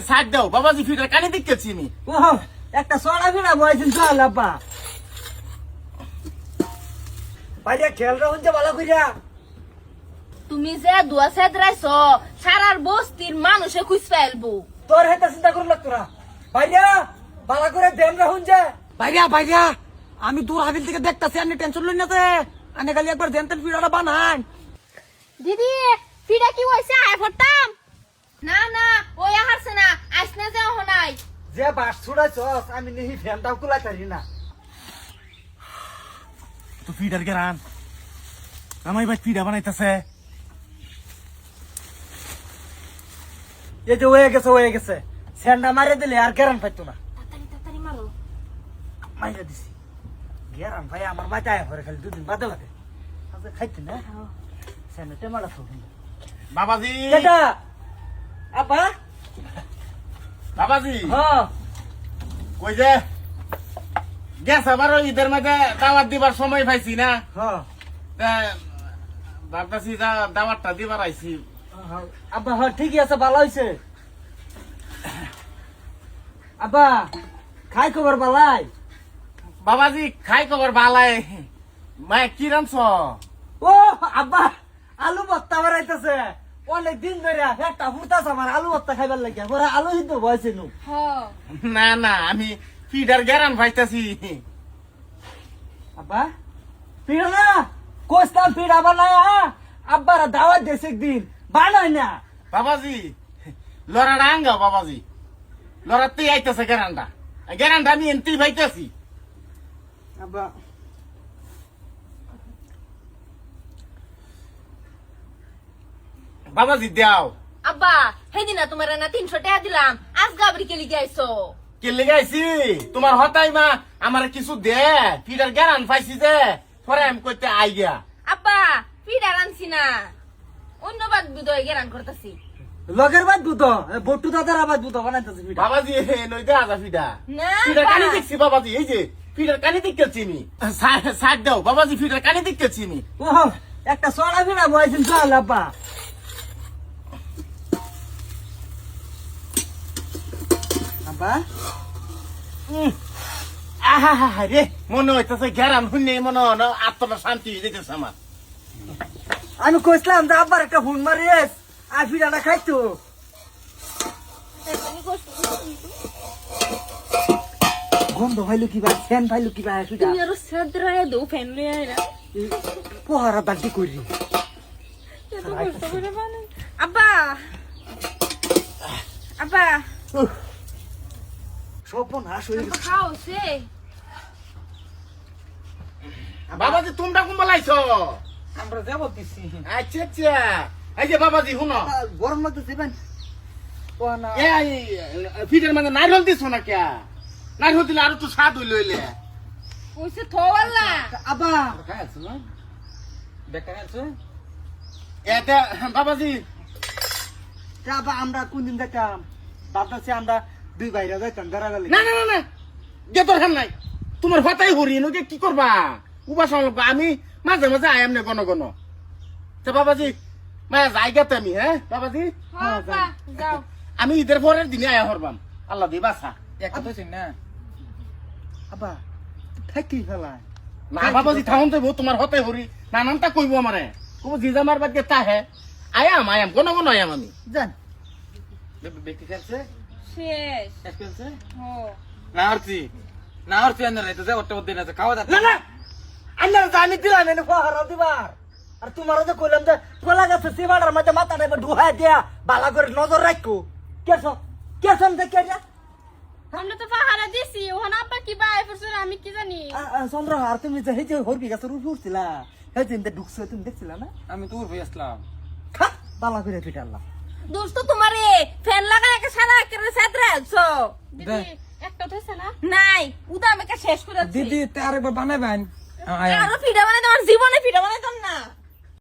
Side দাও বাবাজি fitter কানে দেখতেছি আমি। ও একটা সরা ফিরা বয়সেন চল আব্বা বাইরে খেল রহন যে ভালো কইরা তুমি যে দুয়া সেদ রাইছ সারার বস্তির মানুষে খুঁজ ফেলবো। তোর হেতা চিন্তা করুন না তোরা বাইরে ভালো করে দেন রহন যে বাইরে বাইরে আমি দূর হাবিল থেকে দেখতাছি আপনি টেনশন লই না যে আনে খালি একবার দেনতেন ফিরাটা বানান দিদি ফিডা কি হইছে আয় ফটাম না না ওই হারছে না আসনা যাও হনাই যে বাস ছুড়াইছস আমি নেহি ফ্যানটাও কুলাই পারি না তো ফিটার গেরান আমাই ভাই ফিডা বানাইতেছে। এই যে হয়ে গেছে স্যান্ডা মারে দিলে আর গেরান পাইতো না তাড়াতাড়ি মারো। মাইরা দিছি গেরান ভাই আমার মাথায় পরে খালি দুদিন বাদে বাদে আচ্ছা খাইতে না স্যান্ডা টেমাড়া তো বাবাজি কেটা আপা বাবাজি হ্যাঁ কই যে গেছে আবারও ঈদের মধ্যে দাওয়াত দিবার সময় পাইছি না, হ্যাঁ তা ভাবতেছি দাওয়াতটা দিবার আইছি। আব্বা হ্যাঁ ঠিকই আছে ভালো হয়েছে আব্বা খাই খবর বালাই বাবাজি খাই খবর ভালাই মায় কি রানছ? ও আব্বা আলু ভর্তা বানাইতেছে অনেক দিন ধরে একটা ফুটাছে আমার আলু ভর্তা খাইবার লাগে পরে আলু সিদ্ধ বয়সে নু হ না না আমি ফিডার গেরান পাইতেছি। আব্বা পিড়া না কোস্তাম পিড়া বানায় আব্বারা দাওয়াত দেশে একদিন বানাই না বাবাজি লড়াটা আঙ্গা বাবাজি লড়াতেই আইতেছে গেরানটা আমি এনতেই পাইতেছি। আব্বা বাবাজি দাও আব্বা হেদিনা তোমার না 300 টাকা দিলাম আজ গাবরি কে লিগে আইছো। কে লেগাইছি তোমার হতাই মা আমার কিছু দে ফিডার গেরান পাইছি যে পরে আমি কইতে আই গিয়া। আব্বা ফিডা রানছি না অন্য বাদ বিদয় গেরান করতেছি। লগের বাদ দুধ বট্টু দাদার আবার দুধ বানাইতেছে পিঠা বাবাজি নই দে আজা ফিডা না ফিডার কানে আব্বা। দেখছি বাবাজি এই যে ফিডার কানে দেখতেছি আমি সাইড দাও বাবাজি ফিডার কানে দেখতেছি আমি। ও একটা সরা ফিরা বয়সেন চল আব্বা আব্বা আহা রে মনে হইতেছে গেরান শুনে মনে হয় আত্মটা শান্তি হয়ে যেতেছে আমার। আমি কইছিলাম যে আব্বার একটা ফোন মারিস আর ফিরাটা খাইতো গন্ধ ভাইলো কিবা ফ্যান ভাইলো কিবা ফিরা তুমি আরো সাদরায় দো ফ্যান লই আইরা পোহারা দাঁড়ি করি এত কষ্ট করে বানাই। আব্বা আব্বা সব নাশ হয়ে গেছে খাও সে বাবাজি তোমরা কোন বলাইছো? আমরা যাবো দিছি আচ্ছা আচ্ছা এই যে বাবাজি শুনো গরম লাগতে দিবেন পোহানা এই ফিডার মানে নারকেল দিছো না কে? নারকেল দিলে আরো তো স্বাদ হইল হইলে। কইছে থওয়াল্লা আব্বা খাইছো না? দেখা গেছে? এতে বাবাজি আব্বা আমরা কোন দিন দেখতাম ভাবতেছি আমরা দুই ভাইরা যাইতাম বেড়াগালি না না না না গে দরকার নাই তোমার হতাই হরি নকে কি করবা উপাস আমি মাঝে মাঝে আয়াম নে গণ গণ তো বাবাজি মায়া জায়গাতে আমি হ্যাঁ বাবাজি হ্যাঁ আব্বা যাও আমি ঈদের পরের দিনে আয়া হরবাম আল্লাহ দি বাসা একটা তো না আব্বা থাকি ফেলায় না বাবাজি থাকুন তো তোমার হতাই হরি নানানটা কইব আমারে কব জিজামার বাদ তা হে আয়াম আয়াম গণ গণ আয়াম আমি জান ব্যক্তি খেলছে শেষ খেলছে হো না হরছি আন্দার তো যে ওটা দিন আছে খাওয়া দাওয়া না না আন্না জানি দিলাম এনে পোহারা দিবার আর তোমারও যে কইলাম যে কলা গাছে সিবাড়ার মধ্যে মাথাটা এবার ঢুহাই দিয়া বালা করে নজর রাখো কেসন দেখে যা আমরা তো পাহারা দিছি ওহন আব্বা কি বাই ফুরছে আমি কি জানি চন্দ্র আর তুমি যে এই যে হরবি গাছের উপর উঠছিলা এই যে ঢুকছো তুমি দেখছিলা না আমি তোর ভাই আসলাম খা বালা করে ফিটাল্লা দোস্ত তোমারে ফ্যান লাগা একটা সাদা করে সাদরা আছো দিদি একটা হইছে না নাই উদা আমাকে শেষ করে দিদি আরেকবার বানাবেন আরো ফিডা বানাই তোমার জীবনে ফিডা বানাইতাম না